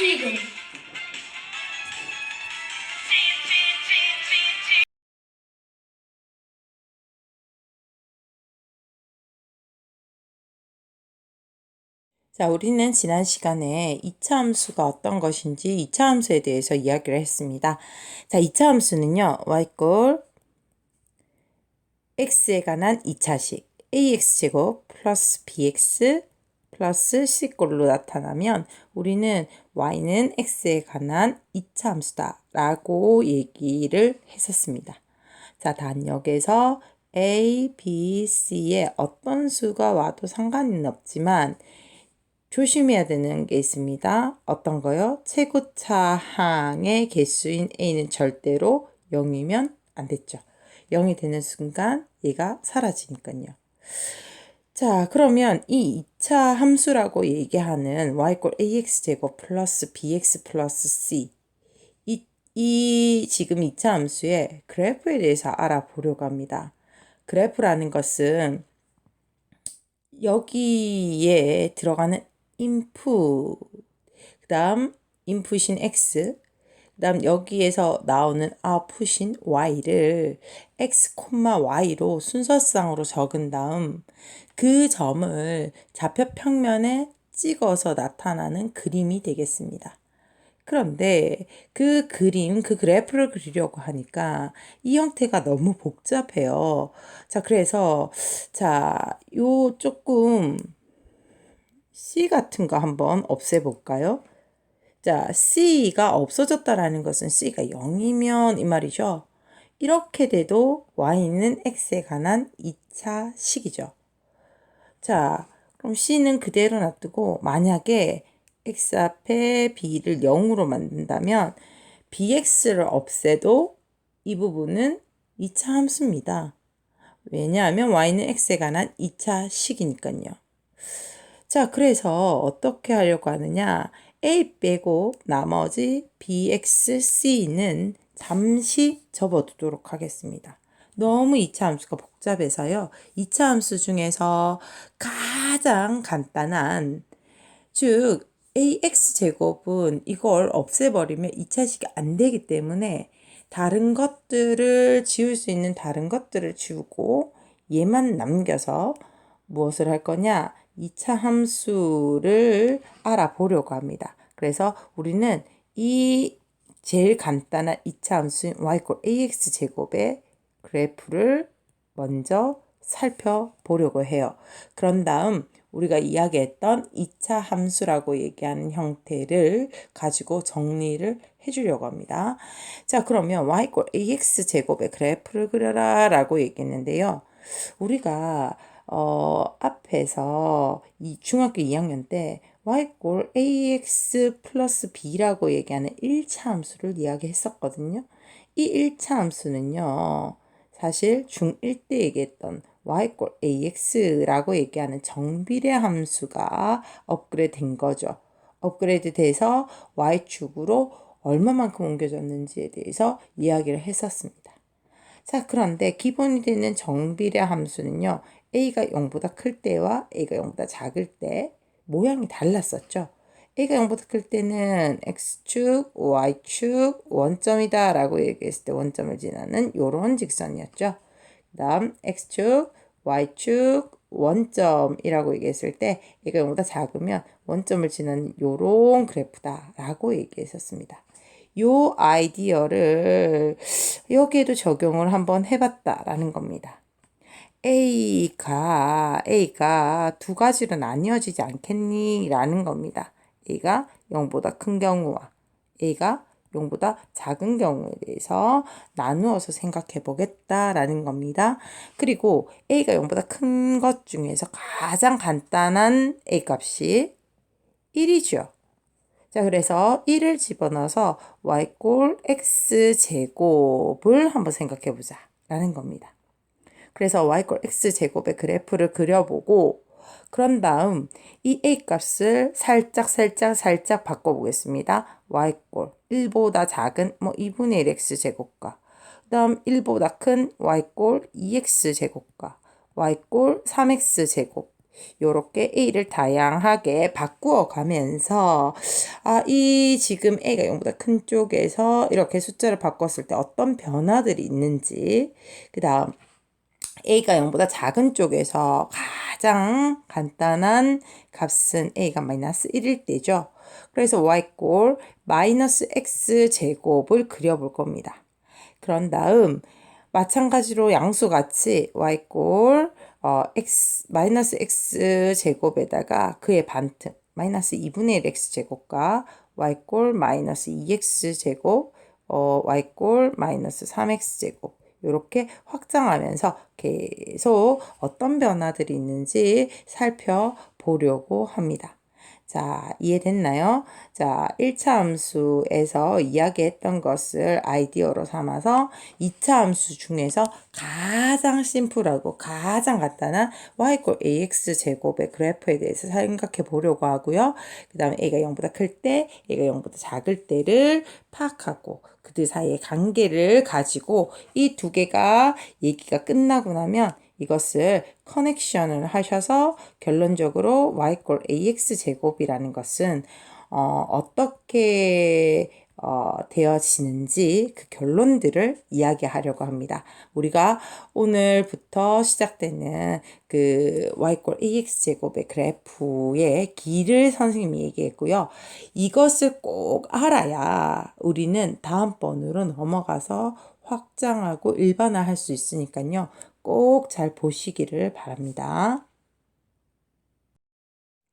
지금 자, 우리는 지난 시간에 2차 함수가 어떤 것인지 2차 함수에 대해서 이야기를 했습니다. 자, 2차 함수는요, y x에 관한 2차식 ax제곱 플러스 bx 플러스 c꼴로 나타나면 우리는 y는 x에 관한 2차 함수다 라고 얘기를 했었습니다. 자, 단역에서 a, b, c에 어떤 수가 와도 상관은 없지만 조심해야 되는 게 있습니다. 어떤 거요? 최고차항의 개수인 a는 절대로 0이면 안 됐죠. 0이 되는 순간 얘가 사라지니까요. 자, 그러면 이 2차 함수라고 얘기하는 y = ax제곱 플러스 bx 플러스 c 이 지금 2차 함수의 그래프에 대해서 알아보려고 합니다. 그래프라는 것은 여기에 들어가는 input, 그 다음 input인 x, 그 다음 여기에서 나오는 output인 y를 x, y로 순서상으로 적은 다음 그 점을 좌표 평면에 찍어서 나타나는 그림이 되겠습니다. 그런데 그 그림, 그 그래프를 그리려고 하니까 이 형태가 너무 복잡해요. 자, 그래서 요 조금 C 같은 거 한번 없애볼까요? 자, C가 없어졌다라는 것은 C가 0이면 이 말이죠. 이렇게 돼도 Y는 X에 관한 2차 식이죠. 자, 그럼 C는 그대로 놔두고 만약에 X 앞에 B를 0으로 만든다면 BX를 없애도 이 부분은 2차 함수입니다. 왜냐하면 Y는 X에 관한 2차 식이니까요. 자, 그래서 어떻게 하려고 하느냐? A 빼고 나머지 BX, C는 잠시 접어두도록 하겠습니다. 너무 2차 함수가 복잡해서요. 2차 함수 중에서 가장 간단한, 즉 AX제곱은 이걸 없애버리면 2차식이 안 되기 때문에 다른 것들을 지울 수 있는 다른 것들을 지우고 얘만 남겨서 무엇을 할 거냐? 2차 함수를 알아보려고 합니다. 그래서 우리는 이 제일 간단한 2차 함수인 y = ax제곱의 그래프를 먼저 살펴보려고 해요. 그런 다음 우리가 이야기했던 2차 함수라고 얘기하는 형태를 가지고 정리를 해주려고 합니다. 자, 그러면 y = ax제곱의 그래프를 그려라 라고 얘기했는데요. 우리가 앞에서 이 중학교 2학년 때 y = ax 플러스 b라고 얘기하는 1차 함수를 이야기했었거든요. 이 1차 함수는요. 사실 중1 때 얘기했던 y = ax라고 얘기하는 정비례 함수가 업그레이드 된 거죠. 업그레이드 돼서 y축으로 얼마만큼 옮겨졌는지에 대해서 이야기를 했었습니다. 자, 그런데 기본이 되는 정비례 함수는요. a가 0보다 클 때와 a가 0보다 작을 때 모양이 달랐었죠. a가 0보다 클 때는 x축, y축, 원점이다 라고 얘기했을 때 원점을 지나는 요런 직선이었죠. 그 다음 x축, y축, 원점이라고 얘기했을 때 a가 0보다 작으면 원점을 지나는 요런 그래프다 라고 얘기했었습니다. 요 아이디어를 여기에도 적용을 한번 해봤다라는 겁니다. A가 두 가지로 나뉘어지지 않겠니? 라는 겁니다. A가 0보다 큰 경우와 A가 0보다 작은 경우에 대해서 나누어서 생각해 보겠다라는 겁니다. 그리고 A가 0보다 큰 것 중에서 가장 간단한 A 값이 1이죠. 자, 그래서 1을 집어넣어서 y = x제곱을 한번 생각해 보자 라는 겁니다. 그래서 y = x제곱의 그래프를 그려보고 그런 다음 이 a 값을 살짝 바꿔보겠습니다. y = 1보다 작은 2분의 1 x제곱과 그 다음 1보다 큰 y = 2x제곱과 y = 3x제곱 요렇게 a를 다양하게 바꾸어 가면서 이 지금 a가 0보다 큰 쪽에서 이렇게 숫자를 바꿨을 때 어떤 변화들이 있는지, 그 다음 a가 0보다 작은 쪽에서 가장 간단한 값은 a가 마이너스 1일 때죠. 그래서 y꼴 마이너스 x 제곱을 그려볼 겁니다. 그런 다음 마찬가지로 양수같이 y꼴 마이너스 x 제곱에다가 그의 반틈 마이너스 2분의 1 x 제곱과 y꼴 마이너스 2x 제곱 y꼴 마이너스 3x 제곱 이렇게 확장하면서 계속 어떤 변화들이 있는지 살펴보려고 합니다. 자, 이해됐나요? 자, 1차 함수에서 이야기했던 것을 아이디어로 삼아서 2차 함수 중에서 가장 심플하고 가장 간단한 y ax 제곱의 그래프에 대해서 생각해 보려고 하고요. 그 다음에 a가 0보다 클 때, a가 0보다 작을 때를 파악하고 그들 사이의 관계를 가지고 이 두 개가 얘기가 끝나고 나면 이것을 커넥션을 하셔서 결론적으로 y ax 제곱이라는 것은 어떻게 되어지는지 그 결론들을 이야기하려고 합니다. 우리가 오늘부터 시작되는 그 y ax 제곱의 그래프의 길을 선생님이 얘기했고요. 이것을 꼭 알아야 우리는 다음번으로 넘어가서 확장하고 일반화할 수 있으니까요. 꼭 잘 보시기를 바랍니다.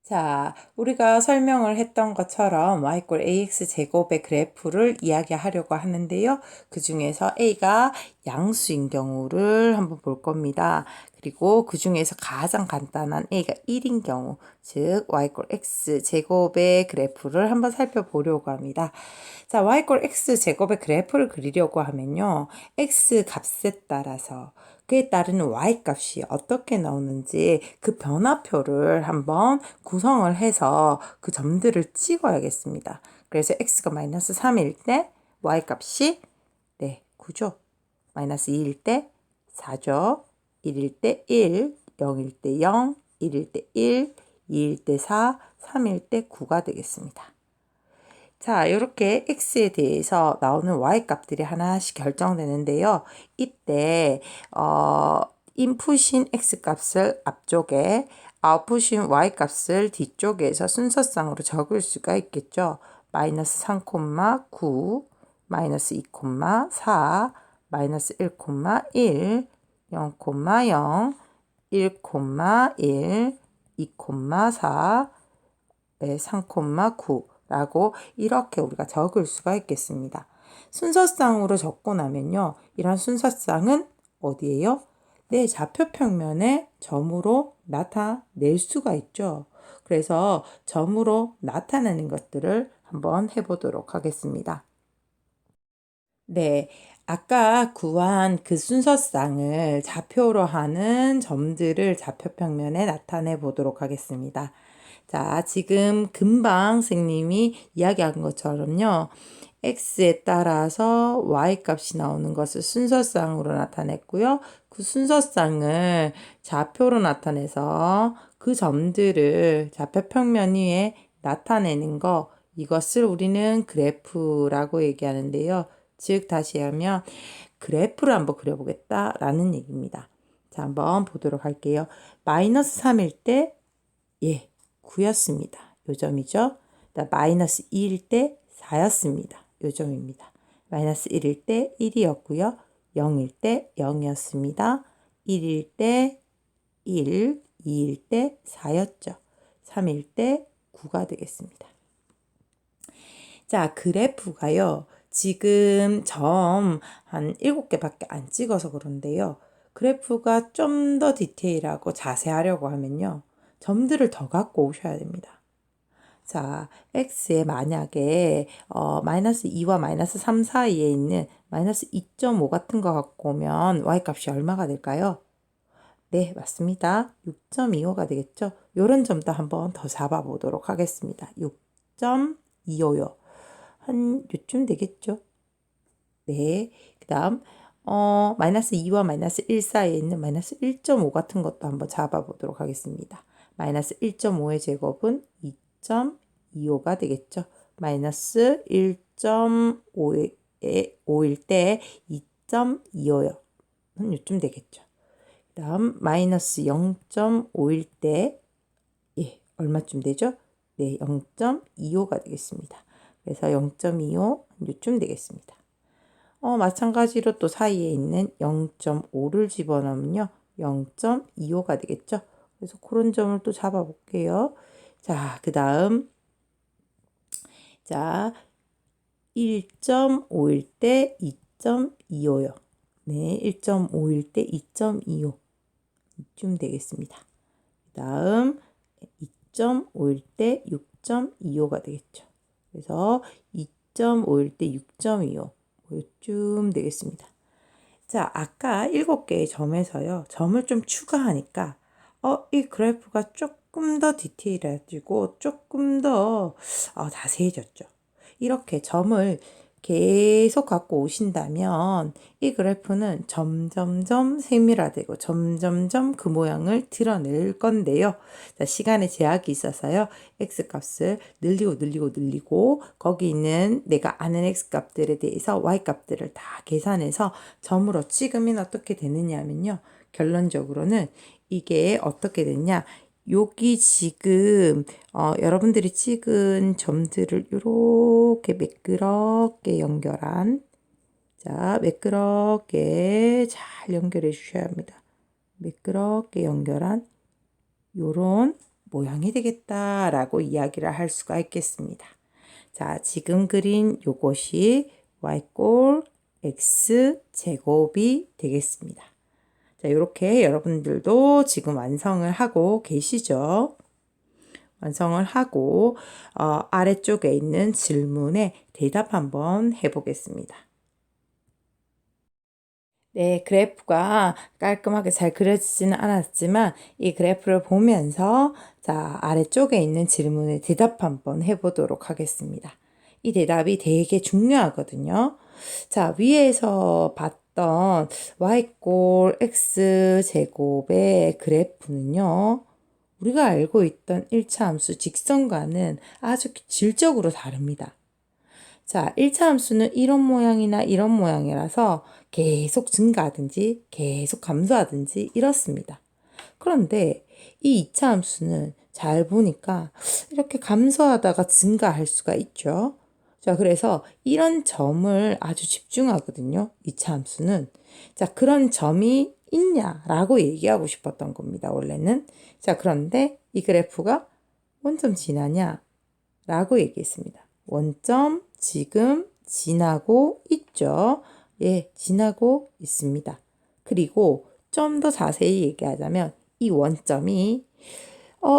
자, 우리가 설명을 했던 것처럼 y ax 제곱의 그래프를 이야기하려고 하는데요. 그 중에서 a가 양수인 경우를 한번 볼 겁니다. 그리고 그 중에서 가장 간단한 a가 1인 경우, 즉 y x 제곱의 그래프를 한번 살펴보려고 합니다. 자, y x 제곱의 그래프를 그리려고 하면요. x 값에 따라서 그에 따르는 y 값이 어떻게 나오는지 그 변화표를 한번 구성을 해서 그 점들을 찍어야겠습니다. 그래서 x가 마이너스 3일 때 y 값이 9죠. 마이너스 2일 때 4죠. 1일 때 1, 0일 때 0, 1일 때 1, 2일 때 4, 3일 때 9가 되겠습니다. 자, 이렇게 x에 대해서 나오는 y 값들이 하나씩 결정되는데요. 이때 인풋인 x 값을 앞쪽에, 아웃풋인 y 값을 뒤쪽에서 순서상으로 적을 수가 있겠죠. 마이너스 3,9, 마이너스 2,4, 마이너스 1,1, 0,0, 1,1, 2,4, 3,9 라고 이렇게 우리가 적을 수가 있겠습니다. 순서상으로 적고 나면요. 이런 순서상은 어디예요? 내 좌표평면에 점으로 나타낼 수가 있죠. 그래서 점으로 나타내는 것들을 한번 해보도록 하겠습니다. 네, 아까 구한 그 순서상을 좌표로 하는 점들을 좌표평면에 나타내 보도록 하겠습니다. 자, 지금 금방 선생님이 이야기한 것처럼요. x에 따라서 y 값이 나오는 것을 순서상으로 나타냈고요. 그 순서상을 좌표로 나타내서 그 점들을 좌표평면 위에 나타내는 거, 이것을 우리는 그래프라고 얘기하는데요. 즉 다시 하면 그래프를 한번 그려보겠다라는 얘기입니다. 자, 한번 보도록 할게요. 마이너스 3일 때 9였습니다. 요 점이죠. 마이너스 2일 때 4였습니다. 요 점입니다. 마이너스 1일 때 1이었고요. 0일 때 0이었습니다. 1일 때 1, 2일 때 4였죠. 3일 때 9가 되겠습니다. 자, 그래프가요. 지금 점 한 7개밖에 안 찍어서 그런데요. 그래프가 좀 더 디테일하고 자세하려고 하면요. 점들을 더 갖고 오셔야 됩니다. 자, x에 만약에 마이너스 2와 마이너스 3 사이에 있는 마이너스 2.5 같은 거 갖고 오면 y 값이 얼마가 될까요? 네, 맞습니다. 6.25가 되겠죠? 요런 점도 한번 더 잡아보도록 하겠습니다. 6.25요. 한 요쯤 되겠죠? 네. 그 다음, 마이너스 2와 마이너스 1 사이에 있는 마이너스 1.5 같은 것도 한번 잡아보도록 하겠습니다. 마이너스 1.5의 제곱은 2.25가 되겠죠. 마이너스 1.5일 때 2.25요. 요쯤 되겠죠. 그 다음 마이너스 0.5일 때 얼마쯤 되죠? 네, 0.25가 되겠습니다. 그래서 0.25 요쯤 되겠습니다. 마찬가지로 또 사이에 있는 0.5를 집어넣으면요. 0.25가 되겠죠. 그래서 그런 점을 또 잡아볼게요. 자, 그 다음 1.5일 때 2.25요. 네, 1.5일 때 2.25 이쯤 되겠습니다. 그 다음 2.5일 때 6.25가 되겠죠. 그래서 2.5일 때 6.25 이쯤 되겠습니다. 자, 아까 7개의 점에서요. 점을 좀 추가하니까 이 그래프가 조금 더 디테일해지고 조금 더 자세해졌죠. 이렇게 점을 계속 갖고 오신다면 이 그래프는 점점점 세밀화되고 점점점 그 모양을 드러낼 건데요. 자, 시간의 제약이 있어서요. x값을 늘리고 거기 있는 내가 아는 x값들에 대해서 y값들을 다 계산해서 점으로 찍으면 어떻게 되느냐면요. 결론적으로는 이게 어떻게 됐냐. 여기 지금 여러분들이 찍은 점들을 이렇게 매끄럽게 연결한 매끄럽게 잘 연결해 주셔야 합니다. 매끄럽게 연결한 요런 모양이 되겠다라고 이야기를 할 수가 있겠습니다. 자, 지금 그린 요것이 y꼴 x 제곱이 되겠습니다. 자, 이렇게 여러분들도 지금 완성을 하고 계시죠? 완성을 하고 아래쪽에 있는 질문에 대답 한번 해보겠습니다. 네, 그래프가 깔끔하게 잘 그려지지는 않았지만 이 그래프를 보면서 자, 아래쪽에 있는 질문에 대답 한번 해보도록 하겠습니다. 이 대답이 되게 중요하거든요. 자, 위에서 봤던 y꼴 x제곱의 그래프는요. 우리가 알고 있던 1차 함수 직선과는 아주 질적으로 다릅니다. 자, 1차 함수는 이런 모양이나 이런 모양이라서 계속 증가하든지 계속 감소하든지 이렇습니다. 그런데 이 2차 함수는 잘 보니까 이렇게 감소하다가 증가할 수가 있죠. 자, 그래서 이런 점을 아주 집중하거든요. 2차 함수는. 자, 그런 점이 있냐라고 얘기하고 싶었던 겁니다. 원래는. 자, 그런데 이 그래프가 원점 지나냐? 라고 얘기했습니다. 원점 지금 지나고 있죠. 예, 지나고 있습니다. 그리고 좀 더 자세히 얘기하자면 이 원점이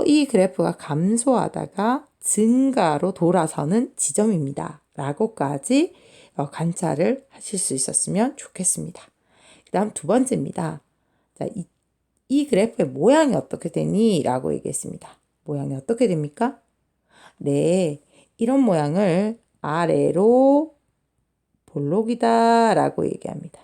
이 그래프가 감소하다가 증가로 돌아서는 지점입니다. 라고까지 관찰을 하실 수 있었으면 좋겠습니다. 그 다음 두 번째입니다. 자, 이 그래프의 모양이 어떻게 되니? 라고 얘기했습니다. 모양이 어떻게 됩니까? 네, 이런 모양을 아래로 볼록이다 라고 얘기합니다.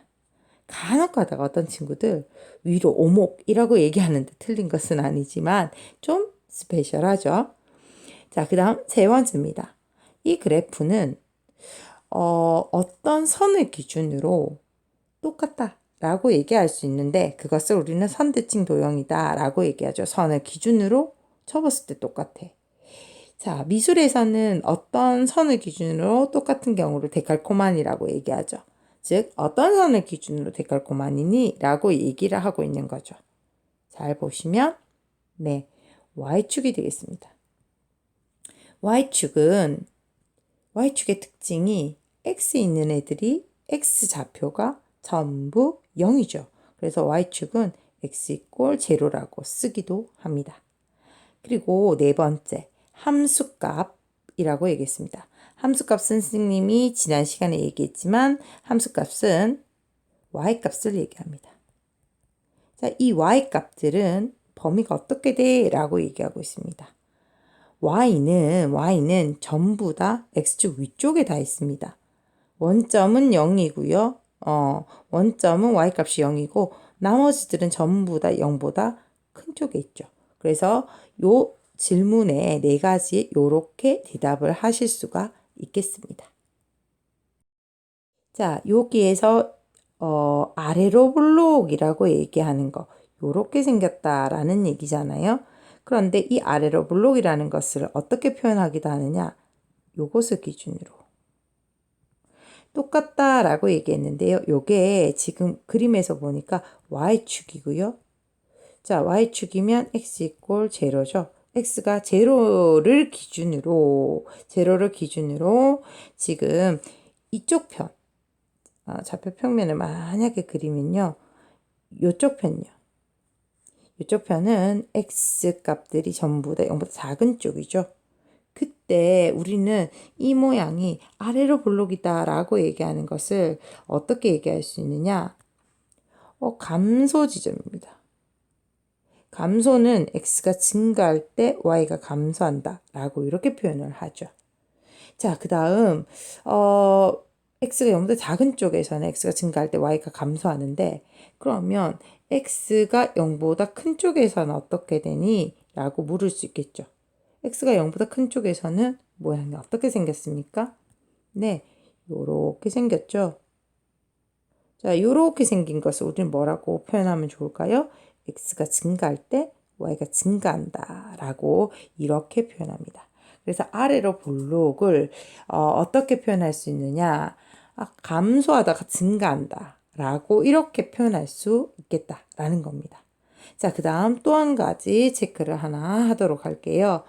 간혹 가다가 어떤 친구들 위로 오목이라고 얘기하는데 틀린 것은 아니지만 좀 스페셜하죠. 자, 그 다음 세 번째입니다. 이 그래프는 어떤 선을 기준으로 똑같다 라고 얘기할 수 있는데 그것을 우리는 선대칭 도형이다 라고 얘기하죠. 선을 기준으로 접었을 때 똑같아. 자, 미술에서는 어떤 선을 기준으로 똑같은 경우를 데칼코마니라고 얘기하죠. 즉, 어떤 선을 기준으로 데칼코마니니? 라고 얘기를 하고 있는 거죠. 잘 보시면, 네, Y축이 되겠습니다. Y축의 특징이 X 있는 애들이 X 좌표가 전부 0이죠. 그래서 Y축은 X 이꼴 제로라고 쓰기도 합니다. 그리고 네 번째, 함수값이라고 얘기했습니다. 함수값 선생님이 지난 시간에 얘기했지만 함수값은 y값을 얘기합니다. 자, 이 y값들은 범위가 어떻게 돼? 라고 얘기하고 있습니다. y는 전부 다 x축 위쪽에 다 있습니다. 원점은 0이고요. 원점은 y값이 0이고 나머지들은 전부 다 0보다 큰 쪽에 있죠. 그래서 요 질문에 네 가지 요렇게 대답을 하실 수가 있겠습니다. 자, 여기에서 아래로 블록이라고 얘기하는 거 요렇게 생겼다라는 얘기잖아요. 그런데 이 아래로 블록이라는 것을 어떻게 표현하기도 하느냐? 요것을 기준으로 똑같다라고 얘기했는데요. 요게 지금 그림에서 보니까 y축이고요. 자, y축이면 x 이꼴 제로죠. x가 제로를 기준으로 지금 이쪽 편 좌표 평면을 만약에 그리면요. 요쪽 편요. 이쪽 편은 x 값들이 전부 다 0보다 작은 쪽이죠. 그때 우리는 이 모양이 아래로 블록이다 라고 얘기하는 것을 어떻게 얘기할 수 있느냐? 감소 지점입니다. 감소는 x가 증가할 때 y가 감소한다 라고 이렇게 표현을 하죠. 자, 그 다음 x가 0보다 작은 쪽에서는 x가 증가할 때 y가 감소하는데 그러면 x가 0보다 큰 쪽에서는 어떻게 되니? 라고 물을 수 있겠죠. x가 0보다 큰 쪽에서는 모양이 어떻게 생겼습니까? 네, 요렇게 생겼죠. 자, 요렇게 생긴 것을 우리는 뭐라고 표현하면 좋을까요? x가 증가할 때 y가 증가한다 라고 이렇게 표현합니다. 그래서 아래로 블록을 어떻게 표현할 수 있느냐? 감소하다가 증가한다 라고 이렇게 표현할 수 있겠다라는 겁니다. 자, 그 다음 또 한 가지 체크를 하나 하도록 할게요.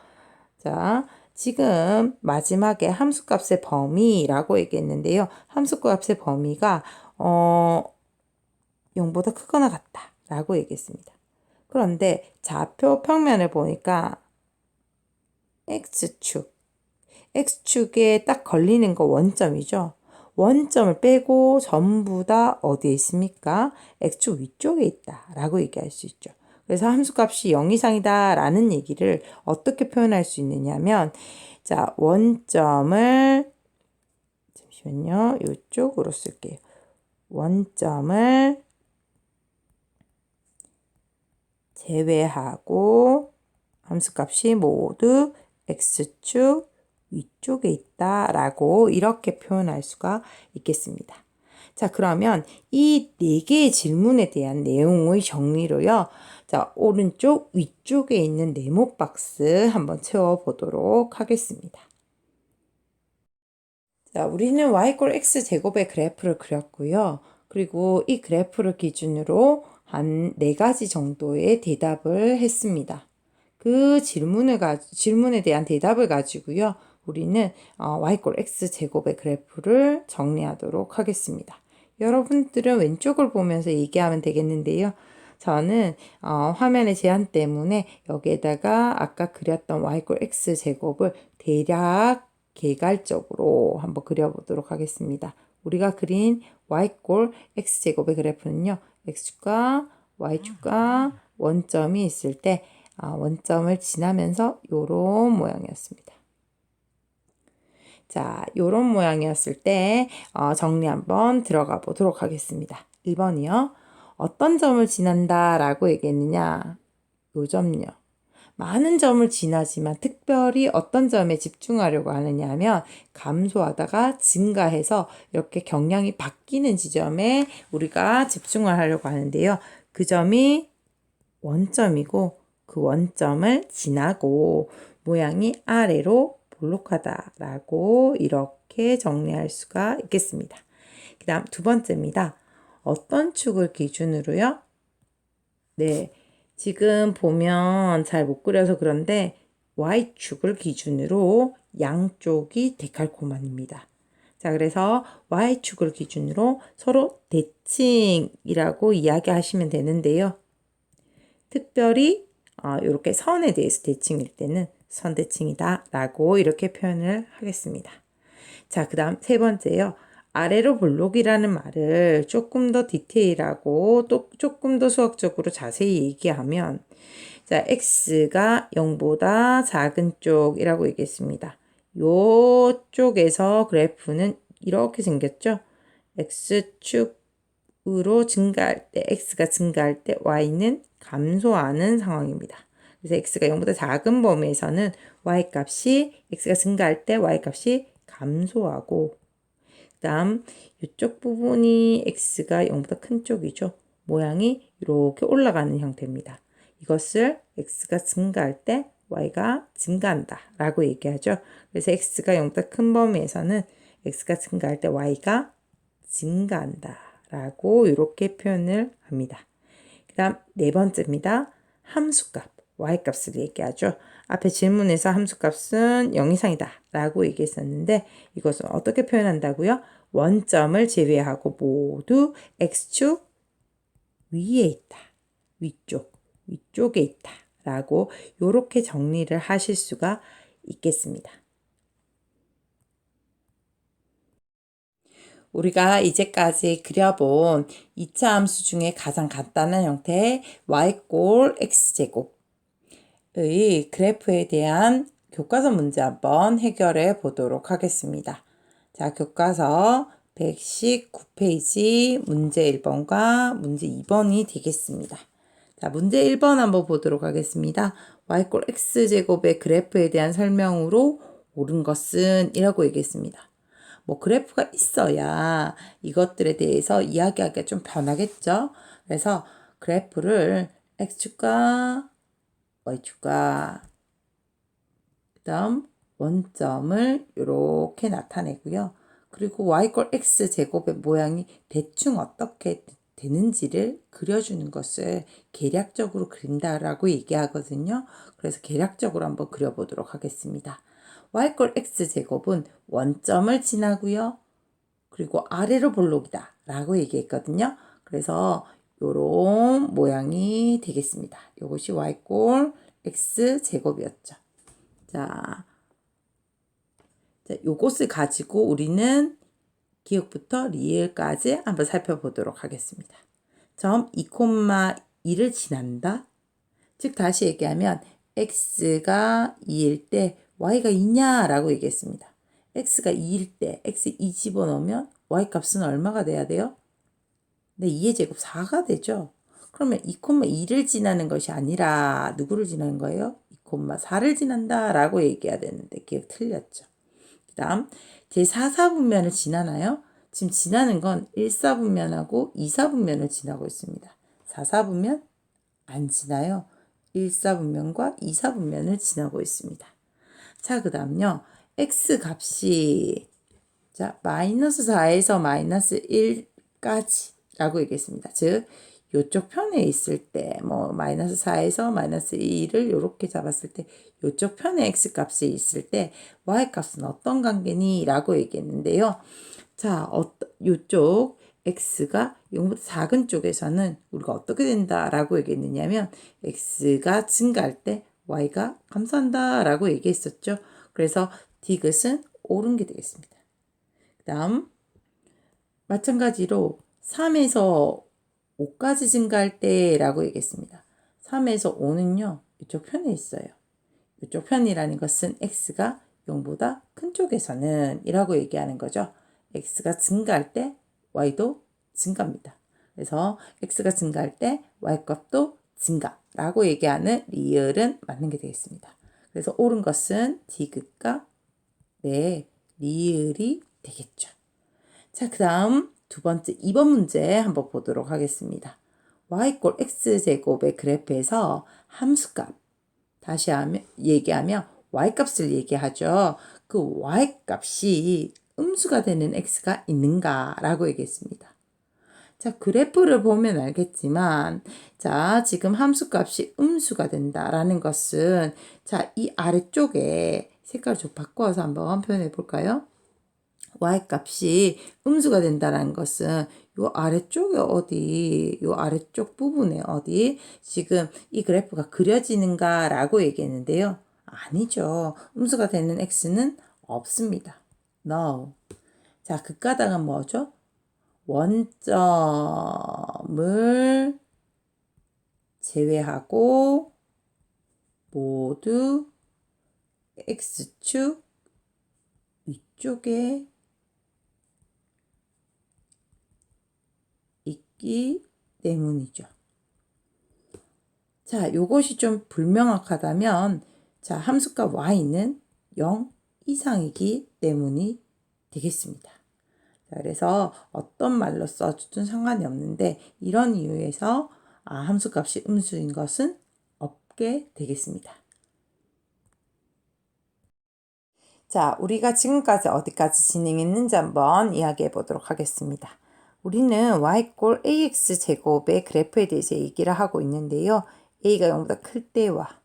자, 지금 마지막에 함수값의 범위라고 얘기했는데요. 함수값의 범위가 0보다 크거나 같다 라고 얘기했습니다. 그런데 좌표 평면을 보니까 X축에 딱 걸리는 거 원점이죠. 원점을 빼고 전부 다 어디에 있습니까? X축 위쪽에 있다 라고 얘기할 수 있죠. 그래서 함수값이 0 이상이다 라는 얘기를 어떻게 표현할 수 있느냐면 자, 원점을 잠시만요. 이쪽으로 쓸게요. 원점을 제외하고 함수값이 모두 X축 위쪽에 있다라고 이렇게 표현할 수가 있겠습니다. 자, 그러면 이 네 개의 질문에 대한 내용의 정리로요. 자, 오른쪽 위쪽에 있는 네모 박스 한번 채워보도록 하겠습니다. 자, 우리는 y x 제곱의 그래프를 그렸고요. 그리고 이 그래프를 기준으로 한 네 가지 정도의 대답을 했습니다. 그 질문에 대한 대답을 가지고요. 우리는 y x 제곱의 그래프를 정리하도록 하겠습니다. 여러분들은 왼쪽을 보면서 얘기하면 되겠는데요. 저는 화면의 제한 때문에 여기에다가 아까 그렸던 y x 제곱을 대략 개괄적으로 한번 그려보도록 하겠습니다. 우리가 그린 y x제곱의 그래프는요. x축과 y축과 원점이 있을 때 원점을 지나면서 요런 모양이었습니다. 자, 요런 모양이었을 때 정리 한번 들어가 보도록 하겠습니다. 1번이요. 어떤 점을 지난다 라고 얘기했느냐? 요 점요. 많은 점을 지나지만 특별히 어떤 점에 집중하려고 하느냐 하면 감소하다가 증가해서 이렇게 경량이 바뀌는 지점에 우리가 집중을 하려고 하는데요. 그 점이 원점이고 그 원점을 지나고 모양이 아래로 볼록하다라고 이렇게 정리할 수가 있겠습니다. 그 다음 두 번째입니다. 어떤 축을 기준으로요? 네, 지금 보면 잘 못 그려서 그런데 Y축을 기준으로 양쪽이 데칼코마니입니다. 자, 그래서 Y축을 기준으로 서로 대칭이라고 이야기하시면 되는데요. 특별히 이렇게 선에 대해서 대칭일 때는 선대칭이다 라고 이렇게 표현을 하겠습니다. 자, 그 다음 세 번째요. 아래로 블록이라는 말을 조금 더 디테일하고 또 조금 더 수학적으로 자세히 얘기하면 자, x가 0보다 작은 쪽이라고 얘기했습니다. 요쪽에서 그래프는 이렇게 생겼죠. x축으로 증가할 때 x가 증가할 때 y는 감소하는 상황입니다. 그래서 x가 0보다 작은 범위에서는 y값이 x가 증가할 때 y값이 감소하고, 그 다음 이쪽 부분이 x가 0보다 큰 쪽이죠. 모양이 이렇게 올라가는 형태입니다. 이것을 x가 증가할 때 y가 증가한다 라고 얘기하죠. 그래서 x가 0보다 큰 범위에서는 x가 증가할 때 y가 증가한다 라고 이렇게 표현을 합니다. 그 다음 네 번째입니다. 함수값, y값을 얘기하죠. 앞에 질문에서 함수값은 0 이상이다 라고 얘기했었는데 이것은 어떻게 표현한다고요? 원점을 제외하고 모두 x축 위에 있다. 위쪽에 있다 라고 이렇게 정리를 하실 수가 있겠습니다. 우리가 이제까지 그려본 2차 함수 중에 가장 간단한 형태의 y꼴 x제곱의 그래프에 대한 교과서 문제 한번 해결해 보도록 하겠습니다. 자, 교과서 119페이지 문제 1번과 문제 2번이 되겠습니다. 자, 문제 1번 한번 보도록 하겠습니다. y꼴 x제곱의 그래프에 대한 설명으로 옳은 것은 이라고 얘기했습니다. 뭐 그래프가 있어야 이것들에 대해서 이야기하기가 좀 편하겠죠. 그래서 그래프를 x축과 y축과 그 다음 원점을 이렇게 나타내고요. 그리고 y꼴 x제곱의 모양이 대충 어떻게 되는지를 그려주는 것을 계략적으로 그린다라고 얘기하거든요. 그래서 계략적으로 한번 그려보도록 하겠습니다. y꼴 x제곱은 원점을 지나고요. 그리고 아래로 볼록이다 라고 얘기했거든요. 그래서 요런 모양이 되겠습니다. 이것이 y꼴 x제곱이었죠. 자, 요것을 가지고 우리는 기억부터 리을까지 한번 살펴보도록 하겠습니다. 점 2,2를 지난다. 즉 다시 얘기하면 x가 2일 때 y가 2냐 라고 얘기했습니다. x가 2일 때 x 2 집어넣으면 y 값은 얼마가 돼야 돼요? 네, 2의 제곱 4가 되죠. 그러면 2,2를 지나는 것이 아니라 누구를 지나는 거예요? 2,4를 지난다 라고 얘기해야 되는데 기억 틀렸죠. 그 다음 제4사분면을 지나나요? 지금 지나는 건 1사분면하고 2사분면을 지나고 있습니다. 4사분면 안 지나요. 1사분면과 2사분면을 지나고 있습니다. 자, 그 다음요. x 값이 자 마이너스 4에서 마이너스 1까지 라고 얘기했습니다. 즉 요쪽 편에 있을 때 뭐 마이너스 4에서 마이너스 1을 이렇게 잡았을 때 요쪽 편에 x 값이 있을 때 y 값은 어떤 관계니? 라고 얘기했는데요. 자, 요쪽 x가 0보다 작은 쪽에서는 우리가 어떻게 된다라고 얘기했느냐면 x가 증가할 때 y가 감소한다라고 얘기했었죠. 그래서 디귿은 옳은 게 되겠습니다. 그 다음 마찬가지로 3에서 5까지 증가할 때라고 얘기했습니다. 3에서 5는요. 이쪽 편에 있어요. 이쪽 편이라는 것은 x가 0보다 큰 쪽에서는 이라고 얘기하는 거죠. x가 증가할 때 y도 증가합니다. 그래서 x가 증가할 때 y값도 증가라고 얘기하는 리을은 맞는 게 되겠습니다. 그래서 옳은 것은 디귿과 리을이 되겠죠. 자, 그 다음 두 번째 2번 문제 한번 보도록 하겠습니다. y꼴 x제곱의 그래프에서 함수값 다시 얘기하면 y값을 얘기하죠. 그 y값이 음수가 되는 x가 있는가 라고 얘기했습니다. 자, 그래프를 보면 알겠지만 자, 지금 함수값이 음수가 된다라는 것은 자, 이 아래쪽에 색깔을 좀 바꿔서 한번 표현해 볼까요? y값이 음수가 된다는 것은 요 아래쪽에 어디, 요 아래쪽 부분에 어디 지금 이 그래프가 그려지는가 라고 얘기했는데요. 아니죠. 음수가 되는 x는 없습니다. No. 자, 극가당은 뭐죠? 원점을 제외하고 모두 x축 위쪽에 있기 때문이죠. 자, 요것이 좀 불명확하다면 자, 함수값 y는 0 이상이기 때문이 되겠습니다. 자, 그래서 어떤 말로 써주든 상관이 없는데 이런 이유에서 함수값이 음수인 것은 없게 되겠습니다. 자, 우리가 지금까지 어디까지 진행했는지 한번 이야기해 보도록 하겠습니다. 우리는 y꼴 ax 제곱의 그래프에 대해서 얘기를 하고 있는데요. a가 0보다 클 때와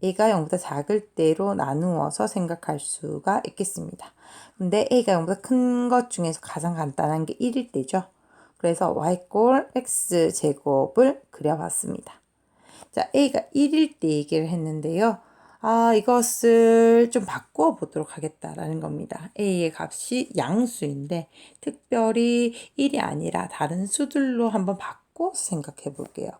a가 0보다 작을 때로 나누어서 생각할 수가 있겠습니다. 근데 a가 0보다 큰 것 중에서 가장 간단한 게 1일 때죠. 그래서 y꼴 x 제곱을 그려봤습니다. 자, a가 1일 때 얘기를 했는데요. 이것을 좀 바꾸어 보도록 하겠다라는 겁니다. a의 값이 양수인데 특별히 1이 아니라 다른 수들로 한번 바꿔서 생각해 볼게요.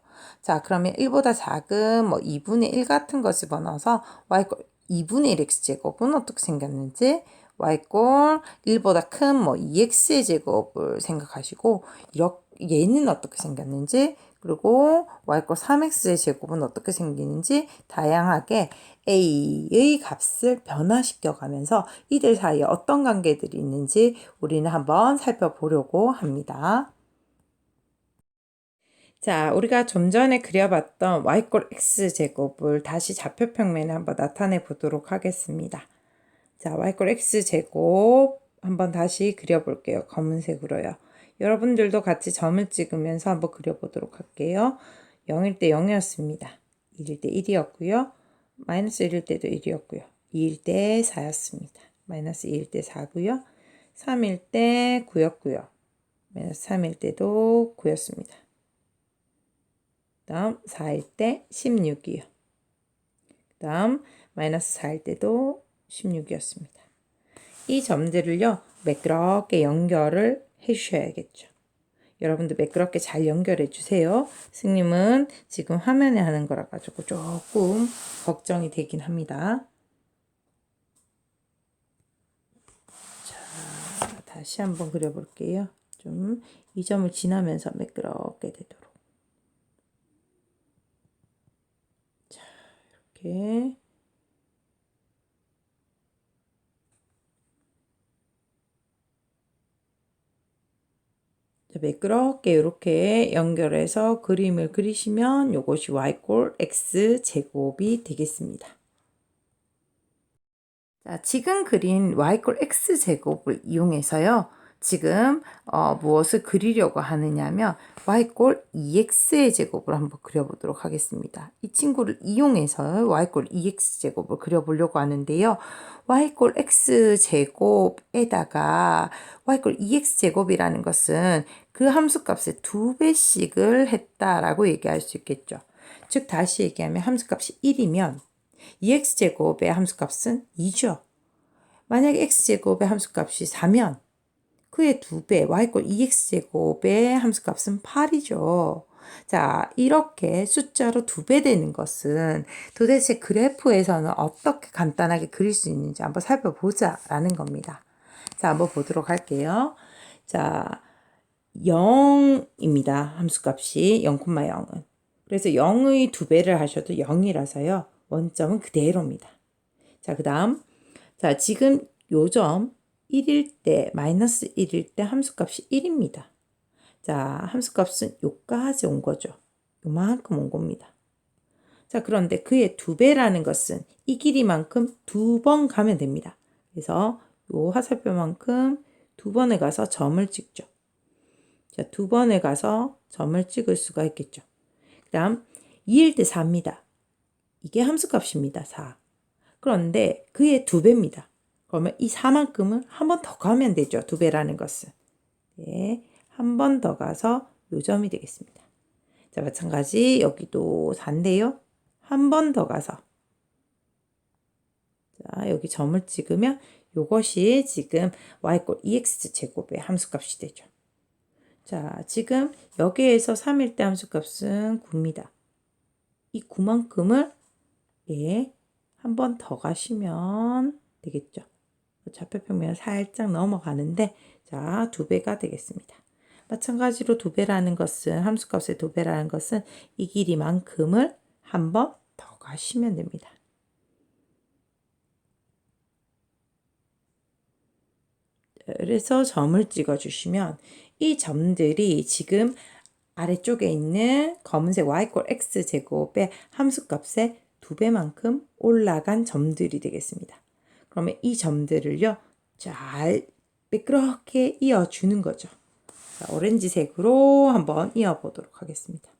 자, 그러면 1보다 작은 2분의 1 같은 거 집어넣어서 y꼴 2분의 1 x제곱은 어떻게 생겼는지 y꼴 1보다 큰 2x의 제곱을 생각하시고 얘는 어떻게 생겼는지 그리고 y꼴 3x의 제곱은 어떻게 생기는지 다양하게 a의 값을 변화시켜 가면서 이들 사이에 어떤 관계들이 있는지 우리는 한번 살펴보려고 합니다. 자, 우리가 좀 전에 그려봤던 y꼴 x제곱을 다시 좌표평면에 한번 나타내 보도록 하겠습니다. 자, y꼴 x제곱 한번 다시 그려볼게요. 검은색으로요. 여러분들도 같이 점을 찍으면서 한번 그려보도록 할게요. 0일 때 0이었습니다. 1일 때 1이었고요. 마이너스 1일 때도 1이었고요. 2일 때 4였습니다. 마이너스 2일 때 4고요. 3일 때 9였고요. 마이너스 3일 때도 9였습니다. 다음 4일 때 16이요. 다음 마이너스 4일 때도 16이었습니다. 이 점들을요, 매끄럽게 연결을 해주셔야겠죠. 여러분들 매끄럽게 잘 연결해 주세요. 스님은 지금 화면에 하는 거라 가지고 조금 걱정이 되긴 합니다. 자, 다시 한번 그려볼게요. 좀 이 점을 지나면서 매끄럽게 되도록. 자, 이렇게. 매끄럽게 이렇게 연결해서 그림을 그리시면 이것이 y꼴 x 제곱이 되겠습니다. 자, 지금 그린 y꼴 x 제곱을 이용해서요. 지금 무엇을 그리려고 하느냐면 y꼴 2x의 제곱을 한번 그려보도록 하겠습니다. 이 친구를 이용해서 y꼴 2x 제곱을 그려보려고 하는데요. y꼴 x 제곱에다가 y꼴 2x 제곱이라는 것은 그 함수값의 2배씩을 했다라고 얘기할 수 있겠죠. 즉 다시 얘기하면 함수값이 1이면 2x제곱의 함수값은 2죠. 만약에 x제곱의 함수값이 4면 그의 2배 y꼴 2x제곱의 함수값은 8이죠. 자, 이렇게 숫자로 2배 되는 것은 도대체 그래프에서는 어떻게 간단하게 그릴 수 있는지 한번 살펴보자라는 겁니다. 자, 한번 보도록 할게요. 자, 0입니다. 함수값이 0,0은. 그래서 0의 2배를 하셔도 0이라서요. 원점은 그대로입니다. 자, 그 다음. 자, 지금 요점 1일 때, 마이너스 1일 때 함수값이 1입니다. 자, 함수값은 요까지 온 거죠. 요만큼 온 겁니다. 자, 그런데 그의 2배라는 것은 이 길이만큼 2번 가면 됩니다. 그래서 요 화살표만큼 2번에 가서 점을 찍죠. 자, 2번에 가서 점을 찍을 수가 있겠죠. 그 다음 2일 때 4입니다. 이게 함수값입니다. 4. 그런데 그의 2배입니다. 그러면 이 4만큼은 한 번 더 가면 되죠. 2배라는 것은. 네, 한 번 더 가서 요점이 되겠습니다. 자, 마찬가지 여기도 4인데요. 한 번 더 가서 자, 여기 점을 찍으면 이것이 지금 y꼴 2x 제곱의 함수값이 되죠. 자, 지금 여기에서 3일 때 함수값은 9입니다. 이 9만큼을 한 번 더 가시면 되겠죠. 좌표평면 살짝 넘어가는데 자, 2배가 되겠습니다. 마찬가지로 2배라는 것은 함수값의 2배라는 것은 이 길이만큼을 한 번 더 가시면 됩니다. 그래서 점을 찍어 주시면 이 점들이 지금 아래쪽에 있는 검은색 y = x제곱의 함수값의 2배만큼 올라간 점들이 되겠습니다. 그러면 이 점들을요, 잘 매끄럽게 이어주는 거죠. 자, 오렌지색으로 한번 이어보도록 하겠습니다.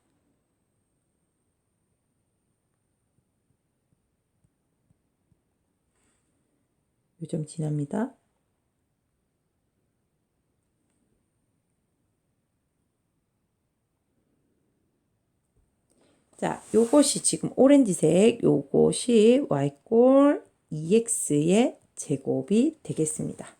요점 지납니다. 자, 요것이 지금 오렌지색, 요것이 y = 2x의 제곱이 되겠습니다.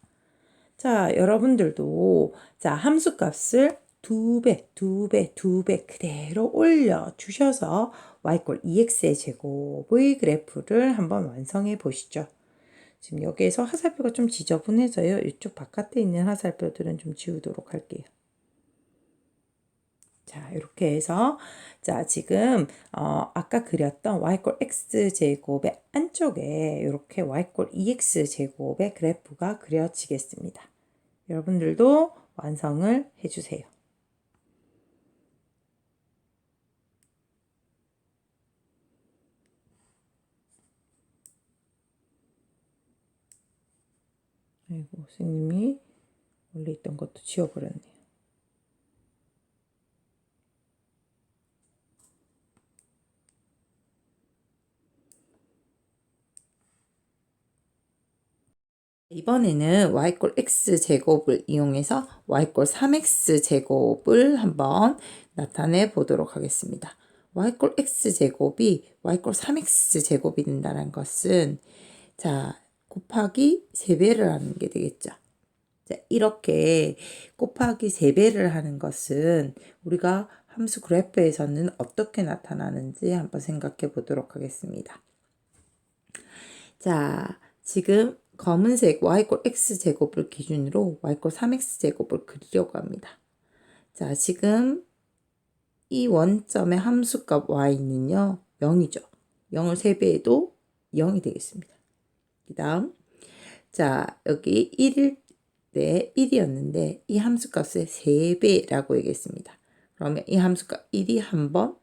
자, 여러분들도 자, 함수값을 2배 그대로 올려주셔서 y = 2x의 제곱의 그래프를 한번 완성해 보시죠. 지금 여기에서 화살표가 좀 지저분해서요. 이쪽 바깥에 있는 화살표들은 좀 지우도록 할게요. 자, 이렇게 해서 자, 지금 아까 그렸던 y = x제곱의 안쪽에 이렇게 y = 2x제곱의 그래프가 그려지겠습니다. 여러분들도 완성을 해주세요. 아이고, 선생님이 원래 있던 것도 지워버렸네요. 이번에는 y = x제곱을 이용해서 y = 3x제곱을 한번 나타내 보도록 하겠습니다. y = x제곱이 y = 3x제곱이 된다는 것은 자, 곱하기 3배를 하는 게 되겠죠. 자, 이렇게 곱하기 3배를 하는 것은 우리가 함수 그래프에서는 어떻게 나타나는지 한번 생각해 보도록 하겠습니다. 자, 지금 검은색 y = x제곱을 기준으로 y = 3x제곱을 그리려고 합니다. 자, 지금 이 원점의 함수값 y는요, 0이죠. 0을 3배해도 0이 되겠습니다. 그 다음, 자, 여기 1일 때 1이었는데 이 함수값의 3배라고 얘기했습니다. 그러면 이 함수값 1이 한 번,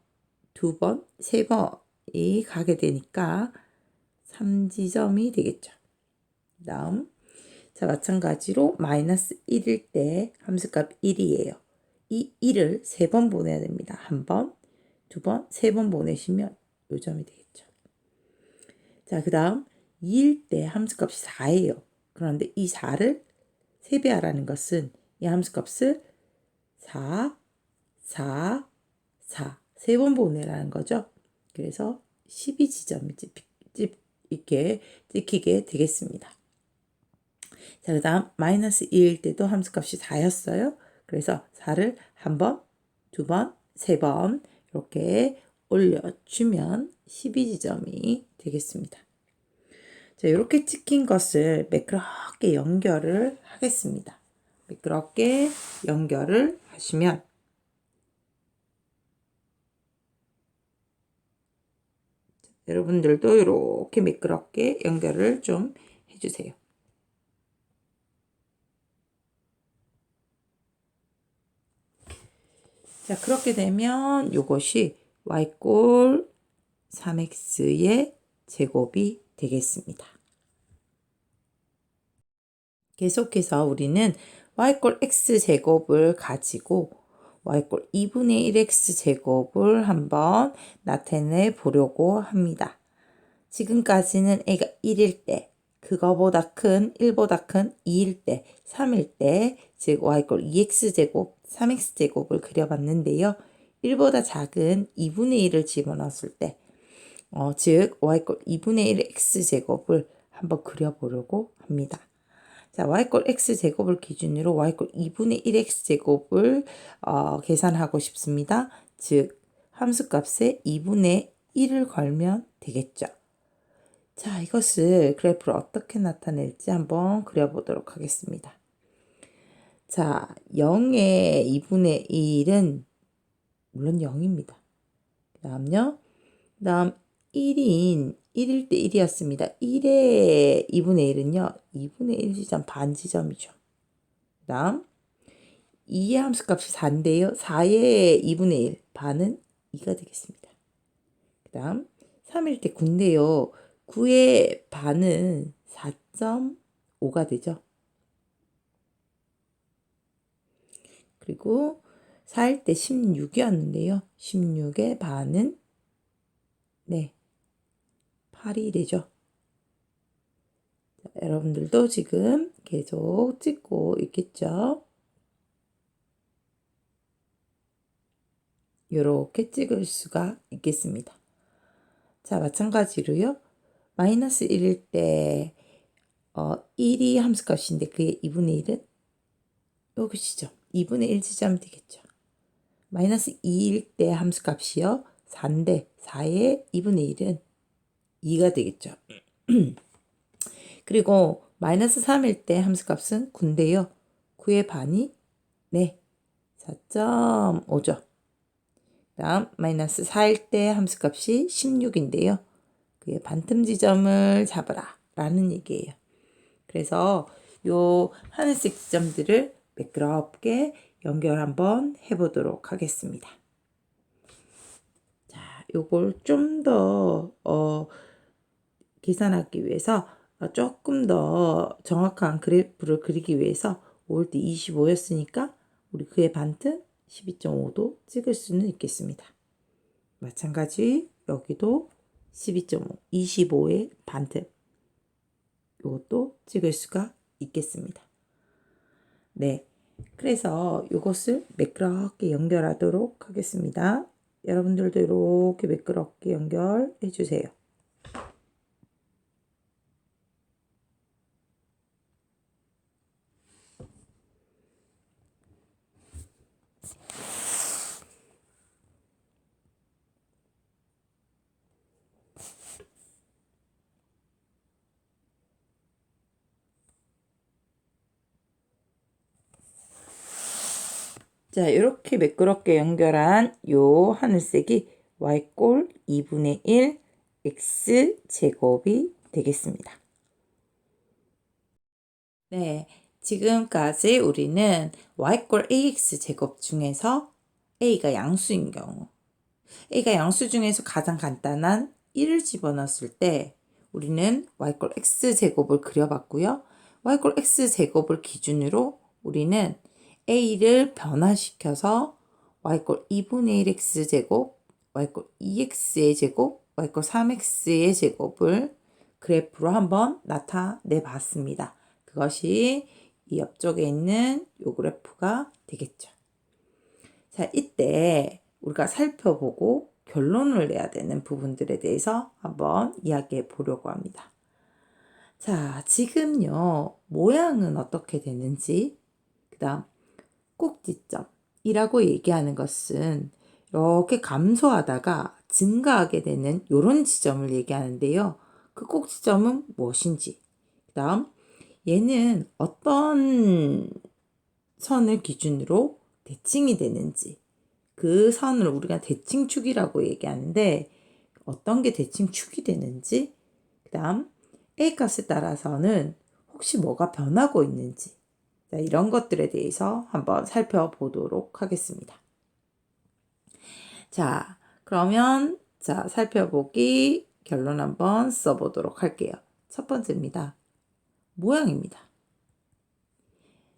두 번, 3번이 가게 되니까 3지점이 되겠죠. 그 다음, 자, 마찬가지로 마이너스 1일 때 함수값 1이에요. 이 1을 3번 보내야 됩니다. 한 번, 두 번, 3번 보내시면 요점이 되겠죠. 자, 그 다음 2일 때 함수값이 4예요. 그런데 이 4를 3배하라는 것은 이 함수값을 4, 4, 4, 3번 보내라는 거죠. 그래서 12지점이 이렇게 찍히게 되겠습니다. 자, 그 다음 마이너스 2일 때도 함수값이 4였어요. 그래서 4를 한 번, 두 번, 3번 이렇게 올려주면 12지점이 되겠습니다. 자, 이렇게 찍힌 것을 매끄럽게 연결을 하겠습니다. 매끄럽게 연결을 하시면 여러분들도 이렇게 매끄럽게 연결을 좀 해주세요. 자, 그렇게 되면 이것이 y = 3x의 제곱이 되겠습니다. 계속해서 우리는 y = x제곱을 가지고 y = 2분의 1x제곱을 한번 나타내 보려고 합니다. 지금까지는 a가 1일 때, 그거보다 큰 1보다 큰 2일 때, 3일 때, 즉 y = 2x제곱, 3x제곱을 그려봤는데요. 1보다 작은 2분의 1을 집어넣었을 때, 즉 y = 2분의 1 x제곱을 한번 그려보려고 합니다. 자, y = x제곱을 기준으로 y = 2분의 1 x제곱을 계산하고 싶습니다. 즉 함수값에 2분의 1을 걸면 되겠죠. 자, 이것을 그래프로 어떻게 나타낼지 한번 그려보도록 하겠습니다. 자, 0의 2분의 1은 물론 0입니다. 그 다음요, 그 다음 1일 때 1이었습니다. 1의 2분의 1은요. 2분의 1 지점 반 지점이죠. 그 다음 2의 함수값이 4인데요. 4의 2분의 1 반은 2가 되겠습니다. 그 다음 3일 때 9인데요. 9의 반은 4.5가 되죠. 그리고 4일 때 16이었는데요. 16의 반은 8이 되죠. 자, 여러분들도 지금 계속 찍고 있겠죠. 이렇게 찍을 수가 있겠습니다. 자, 마찬가지로요. 마이너스 1일 때 1이 함수값인데 그의 2분의 1은 여기 지점 2분의 1 지점이 되겠죠. 마이너스 2일 때 함수값이요. 4인데 4의 2분의 1은 2가 되겠죠. 그리고 마이너스 3일 때 함수값은 9인데요. 9의 반이 4.5죠. 다음 마이너스 4일 때 함수값이 16인데요. 그의 반틈 지점을 잡아라 라는 얘기예요. 그래서 요 하늘색 지점들을 매끄럽게 연결 한번 해보도록 하겠습니다. 자, 요걸 좀 더 계산하기 위해서 조금 더 정확한 그래프를 그리기 위해서 5일 때 25였으니까 우리 그의 반틈 12.5도 찍을 수는 있겠습니다. 마찬가지 여기도 12.5, 25의 반틈 이것도 찍을 수가 있겠습니다. 네, 그래서 이것을 매끄럽게 연결하도록 하겠습니다. 여러분들도 이렇게 매끄럽게 연결해 주세요. 자, 이렇게 매끄럽게 연결한 요 하늘색이 y꼴 2분의 1 x제곱이 되겠습니다. 네, 지금까지 우리는 y꼴 ax제곱 중에서 a가 양수인 경우 a가 양수 중에서 가장 간단한 1을 집어넣었을 때 우리는 y꼴 x제곱을 그려봤고요. y꼴 x제곱을 기준으로 우리는 a를 변화시켜서 y꼴 2분의 1 x제곱, y꼴 2x의 제곱, y꼴 3x의 제곱을 그래프로 한번 나타내 봤습니다. 그것이 이 옆쪽에 있는 이 그래프가 되겠죠. 자, 이때 우리가 살펴보고 결론을 내야 되는 부분들에 대해서 한번 이야기해 보려고 합니다. 자, 지금요, 모양은 어떻게 되는지, 그 다음, 꼭지점이라고 얘기하는 것은 이렇게 감소하다가 증가하게 되는 이런 지점을 얘기하는데요. 그 꼭지점은 무엇인지, 그 다음, 얘는 어떤 선을 기준으로 대칭이 되는지, 그 선을 우리가 대칭축이라고 얘기하는데 어떤 게 대칭축이 되는지, 그 다음 A 값에 따라서는 혹시 뭐가 변하고 있는지, 자, 이런 것들에 대해서 한번 살펴보도록 하겠습니다. 자, 그러면 자, 살펴보기 결론 한번 써보도록 할게요. 첫 번째입니다. 모양입니다.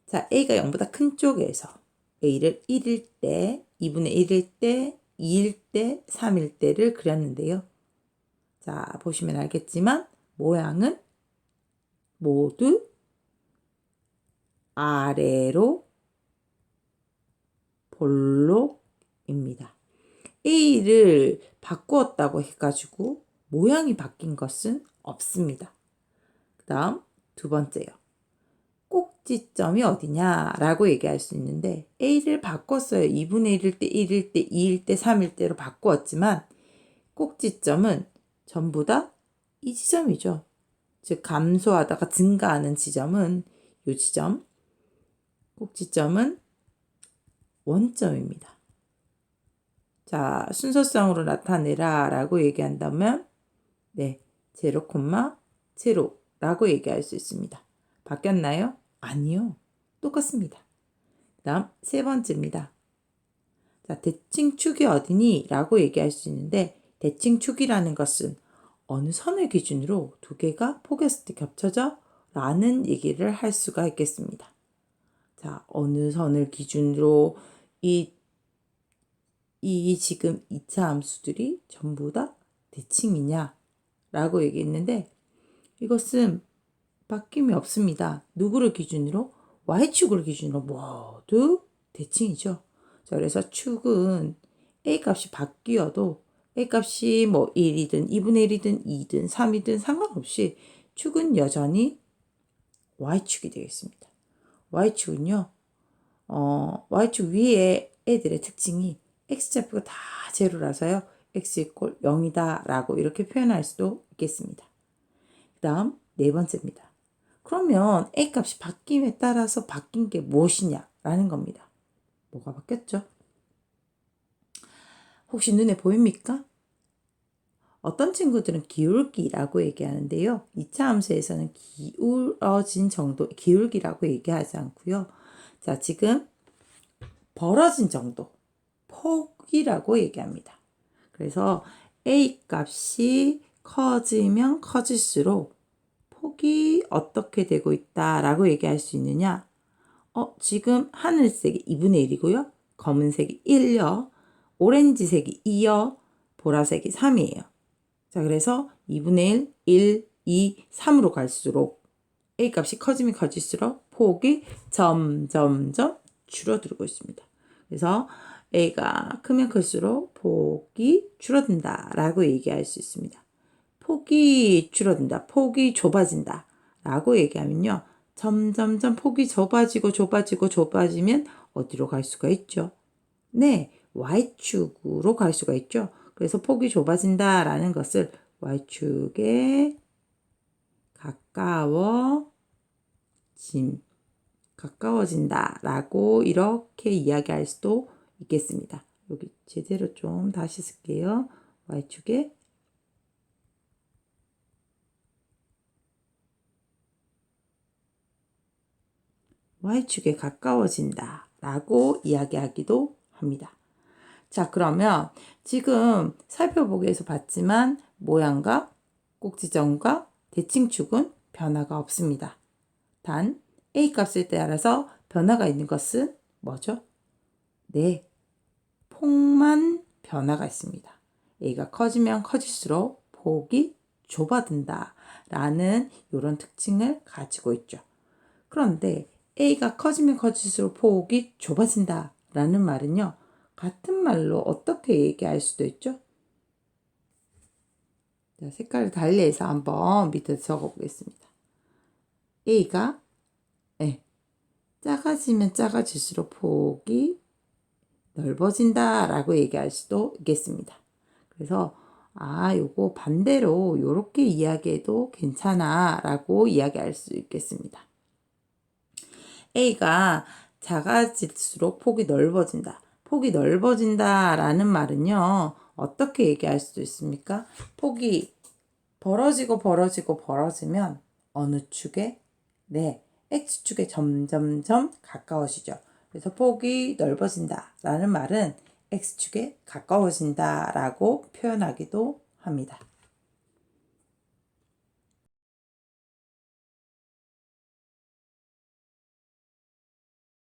자, A가 0보다 큰 쪽에서 A를 1일 때, 2분의 1일 때, 2일 때, 3일 때를 그렸는데요. 자, 보시면 알겠지만 모양은 모두 아래로 볼록입니다. A를 바꾸었다고 해가지고 모양이 바뀐 것은 없습니다. 그 다음 두 번째요. 꼭지점이 어디냐라고 얘기할 수 있는데 A를 바꿨어요. 2분의 1일 때, 1일 때, 2일 때, 3일 때로 바꾸었지만 꼭지점은 전부 다 이 지점이죠. 즉 감소하다가 증가하는 지점은 이 지점, 꼭지점은 원점입니다. 자, 순서상으로 나타내라 라고 얘기한다면 네, 0,0라고 얘기할 수 있습니다. 바뀌었나요? 아니요. 똑같습니다. 다음 세 번째입니다. 자, 대칭축이 어디니? 라고 얘기할 수 있는데 대칭축이라는 것은 어느 선을 기준으로 두 개가 포개했을 때 겹쳐져? 라는 얘기를 할 수가 있겠습니다. 자, 어느 선을 기준으로 이 지금 2차 함수들이 전부 다 대칭이냐? 라고 얘기했는데 이것은 바뀜이 없습니다. 누구를 기준으로? y축을 기준으로 모두 대칭이죠. 자, 그래서 축은 a 값이 바뀌어도 a 값이 뭐 1이든 2분의 1이든 2든 3이든 상관없이 축은 여전히 y축이 되겠습니다. y축은요. y축 위에 애들의 특징이 x좌표가 다 제로라서요. x 이퀄 0이다 라고 이렇게 표현할 수도 있겠습니다. 그 다음 네 번째입니다. 그러면 a 값이 바뀜에 따라서 바뀐 게 무엇이냐 라는 겁니다. 뭐가 바뀌었죠? 혹시 눈에 보입니까? 어떤 친구들은 기울기라고 얘기하는데요. 2차 함수에서는 기울어진 정도, 기울기라고 얘기하지 않고요. 자, 지금 벌어진 정도, 폭이라고 얘기합니다. 그래서 a 값이 커지면 커질수록 폭이 어떻게 되고 있다라고 얘기할 수 있느냐? 지금 하늘색이 2분의 1이고요. 검은색이 1요. 오렌지색이 2요. 보라색이 3이에요. 자, 그래서 2분의 1, 2, 3으로 갈수록 a 값이 커지면 커질수록 폭이 점점점 줄어들고 있습니다. 그래서 a가 크면 클수록 폭이 줄어든다 라고 얘기할 수 있습니다. 폭이 줄어든다, 폭이 좁아진다 라고 얘기하면요. 점점점 폭이 좁아지면 어디로 갈 수가 있죠? 네, y축으로 갈 수가 있죠. 그래서 폭이 좁아진다 라는 것을 y축에 가까워진다 라고 이렇게 이야기할 수도 있겠습니다. 여기 제대로 좀 다시 쓸게요. y축에 y축에 가까워진다 라고 이야기하기도 합니다. 자, 그러면 지금 살펴보기에서 봤지만 모양과 꼭지점과 대칭축은 변화가 없습니다. 단 a 값에 따라서 변화가 있는 것은 뭐죠? 네, 폭만 변화가 있습니다. a가 커지면 커질수록 폭이 좁아든다 라는 이런 특징을 가지고 있죠. 그런데 a가 커지면 커질수록 폭이 좁아진다 라는 말은요. 같은 말로 어떻게 얘기할 수도 있죠? 자, 색깔을 달리해서 한번 밑에 적어 보겠습니다. a가 작아지면 작아질수록 폭이 넓어진다 라고 얘기할 수도 있겠습니다. 그래서 요거 반대로 요렇게 이야기해도 괜찮아 라고 이야기할 수 있겠습니다. a가 작아질수록 폭이 넓어진다. 폭이 넓어진다 라는 말은요. 어떻게 얘기할 수도 있습니까? 폭이 벌어지면 어느 축에? 네, x축에 점점점 가까워지죠. 그래서 폭이 넓어진다 라는 말은 x축에 가까워진다 라고 표현하기도 합니다.